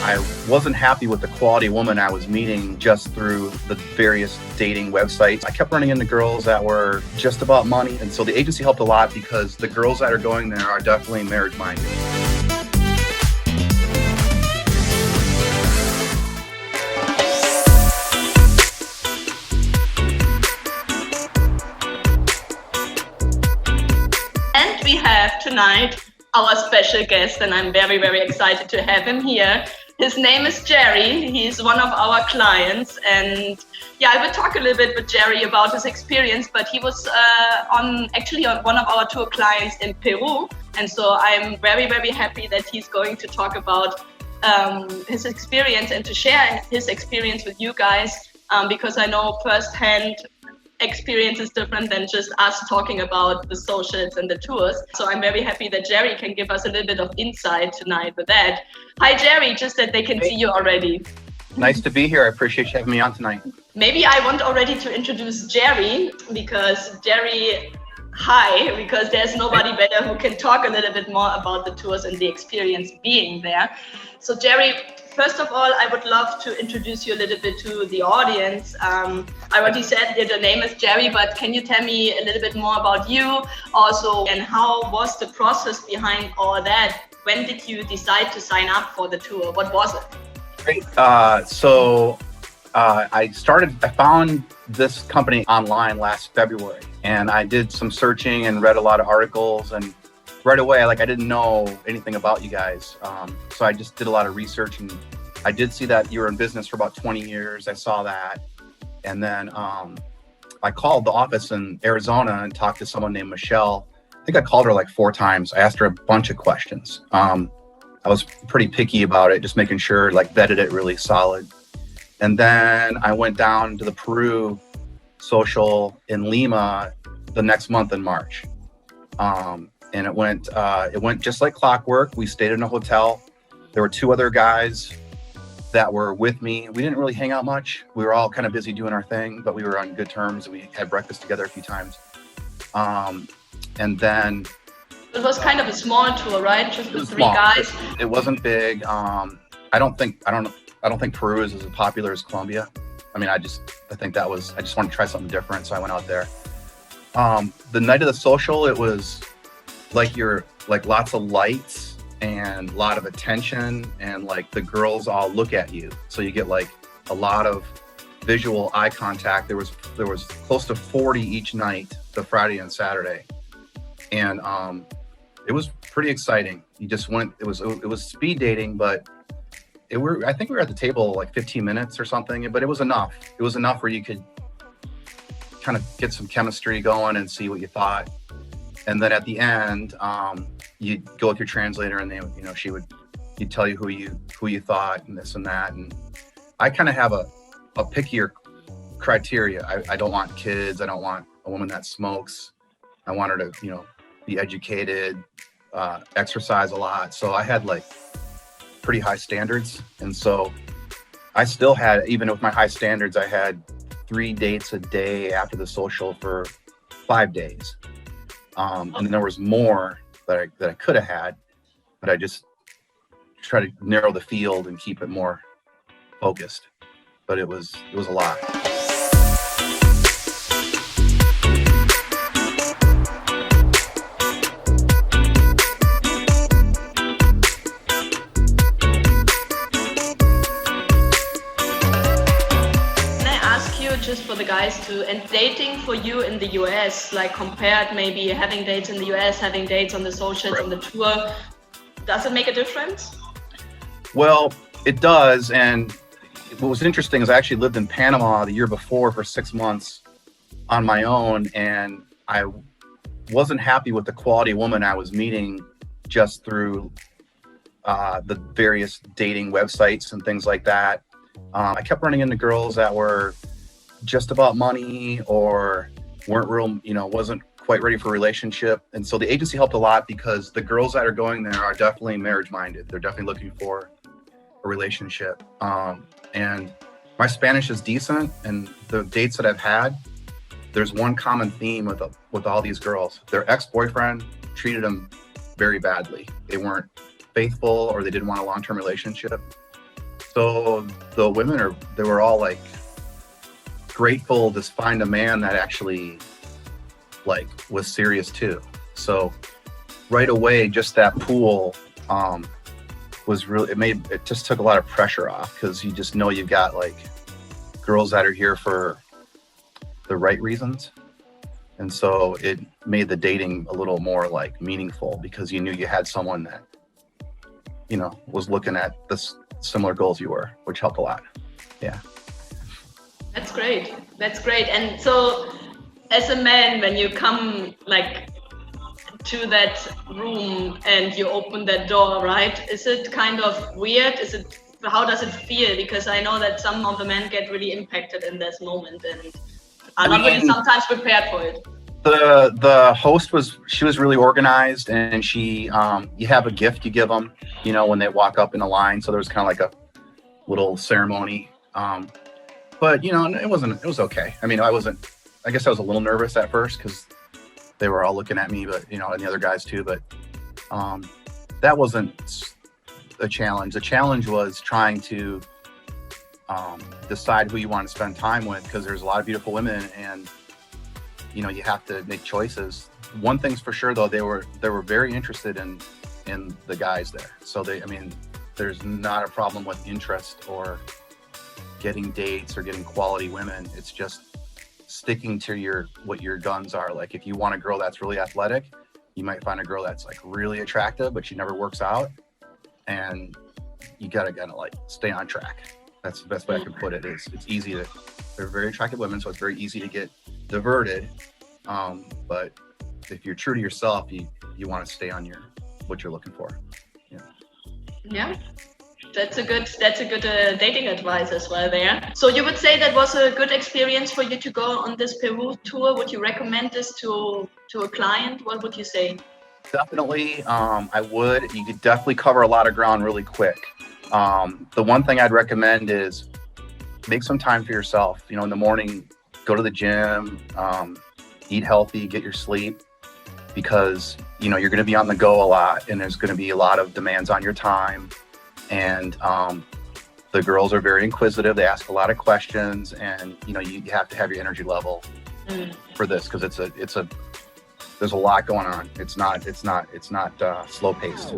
I wasn't happy with the quality woman I was meeting just through the various dating websites. I kept running into girls that were just about money. And so the agency helped a lot because the girls that are going there are definitely marriage-minded. And we have tonight our special guest, and I'm very, very excited to have him here. His name is Jerry. He's one of our clients, and yeah, I will talk a little bit with Jerry about his experience, but he was on one of our tour clients in Peru, and so I'm very, very happy that he's going to talk about his experience and to share his experience with you guys, because I know firsthand experience is different than just us talking about the socials and the tours. So I'm very happy that Jerry can give us a little bit of insight tonight with that. Hi, Jerry, just that they can see you already. Nice to be here. I appreciate you having me on tonight. Maybe I want already to introduce Jerry because there's nobody better who can talk a little bit more about the tours and the experience being there. So Jerry, first of all, I would love to introduce you a little bit to the audience. I already said that the name is Jerry, but can you tell me a little bit more about you also, and how was the process behind all that? When did you decide to sign up for the tour? What was it? Great. I found this company online last February, and I did some searching and read a lot of articles, and right away, I didn't know anything about you guys. So I just did a lot of research, and I did see that you were in business for about 20 years. I saw that. And then I called the office in Arizona and talked to someone named Michelle. I think I called her like 4 times. I asked her a bunch of questions. I was pretty picky about it, just making sure, vetted it really solid. And then I went down to the Peru social in Lima the next month in March. And it went just like clockwork. We stayed in a hotel. There were 2 other guys that were with me. We didn't really hang out much. We were all kind of busy doing our thing, but we were on good terms. We had breakfast together a few times. And then it was kind of a small tour, right? Just the 3 guys. It wasn't big. I don't think Peru is as popular as Colombia. I just wanted to try something different, so I went out there. The night of the social, it was lots of lights and a lot of attention, and the girls all look at you, so you get a lot of visual eye contact. There was close to 40 each night, the Friday and Saturday, and it was pretty exciting. You just went. It was speed dating, but I think we were at the table 15 minutes or something, but it was enough. It was enough where you could kind of get some chemistry going and see what you thought. And then at the end, you'd go with your translator, and he'd tell you who you thought and this and that. And I kind of have a pickier criteria. I don't want kids. I don't want a woman that smokes. I want her to, be educated, exercise a lot. So I had pretty high standards. And so I still had, even with my high standards, I had 3 dates a day after the social for 5 days. And then there was more that I could have had, but I just try to narrow the field and keep it more focused. But it was a lot. Just for the guys and dating for you in the US, compared maybe having dates in the US, having dates on the socials, right, on the tour, does it make a difference? Well, it does. And what was interesting is I actually lived in Panama the year before for 6 months on my own, and I wasn't happy with the quality woman I was meeting just through the various dating websites and things like that. I kept running into girls that were just about money or weren't real, wasn't quite ready for a relationship. And so the agency helped a lot because the girls that are going there are definitely marriage-minded. They're definitely looking for a relationship. And my Spanish is decent, and the dates that I've had, there's one common theme with all these girls. Their ex-boyfriend treated them very badly. They weren't faithful, or they didn't want a long-term relationship. So the women they were all like grateful to find a man that actually like was serious too. So right away, just that pool was really, it just took a lot of pressure off, because you just know you've got like girls that are here for the right reasons. And so it made the dating a little more like meaningful, because you knew you had someone that, you know, was looking at the similar goals you were, which helped a lot. Yeah. That's great. That's great. And so as a man, when you come like to that room and you open that door, right? Is it kind of weird? How does it feel? Because I know that some of the men get really impacted in this moment and are not really sometimes prepared for it. The host was really organized, and she you have a gift you give them, you know, when they walk up in a line. So there was kind of like a little ceremony. But you know, it was okay. I mean, I guess I was a little nervous at first because they were all looking at me, but you know, and the other guys too. But that wasn't a challenge. The challenge was trying to decide who you want to spend time with, because there's a lot of beautiful women, and you know, you have to make choices. One thing's for sure, though, they were very interested in the guys there. So there's not a problem with interest or getting dates or getting quality women. It's just sticking to what your guns are. Like, if you want a girl that's really athletic, you might find a girl that's like really attractive, but she never works out, and you gotta like stay on track. That's the best way I can put it. It's easy they're very attractive women, so it's very easy to get diverted. But if you're true to yourself, you want to stay on what you're looking for. Yeah. That's a good dating advice as well there. So you would say that was a good experience for you to go on this Peru tour. Would you recommend this to a client? What would you say? Definitely, I would. You could definitely cover a lot of ground really quick. The one thing I'd recommend is make some time for yourself. You know, in the morning, go to the gym, eat healthy, get your sleep, because you know you're going to be on the go a lot, and there's going to be a lot of demands on your time. And the girls are very inquisitive. They ask a lot of questions, and you know you have to have your energy level for this, because there's a lot going on. It's not slow paced.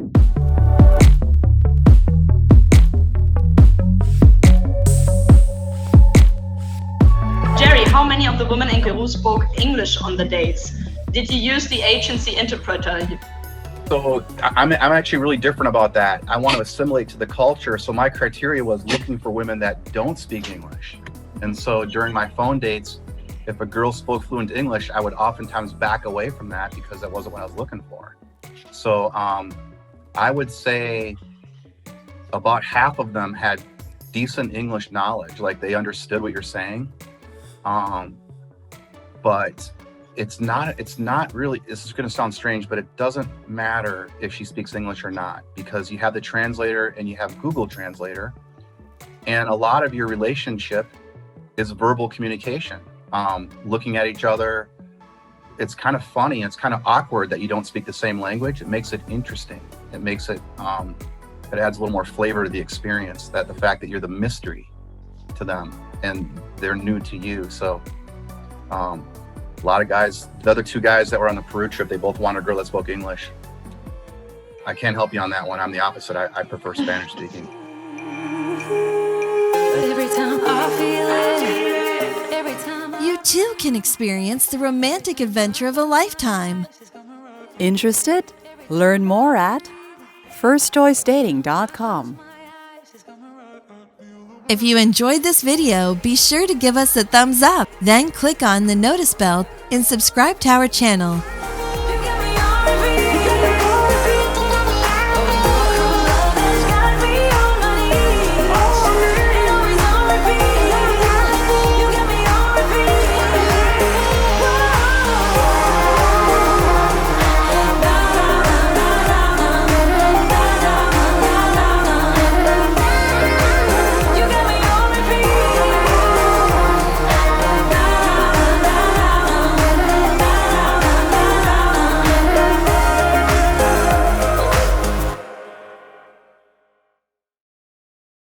Jerry, how many of the women in Peru spoke English on the dates? Did you use the agency interpreter? So I'm actually really different about that. I want to assimilate to the culture. So my criteria was looking for women that don't speak English. And so during my phone dates, if a girl spoke fluent English, I would oftentimes back away from that, because that wasn't what I was looking for. So I would say about half of them had decent English knowledge, like they understood what you're saying. But it's not really, this is going to sound strange, but it doesn't matter if she speaks English or not, because you have the translator and you have Google Translator, and a lot of your relationship is verbal communication, looking at each other. It's kind of funny. It's kind of awkward that you don't speak the same language. It makes it interesting. It makes it, it adds a little more flavor to the experience, that the fact that you're the mystery to them and they're new to you. So, a lot of guys, the other two guys that were on the Peru trip, they both wanted a girl that spoke English. I can't help you on that one. I'm the opposite. I prefer Spanish speaking. You too can experience the romantic adventure of a lifetime. Interested? Learn more at firstchoicedating.com. If you enjoyed this video, be sure to give us a thumbs up, then click on the notice bell and subscribe to our channel.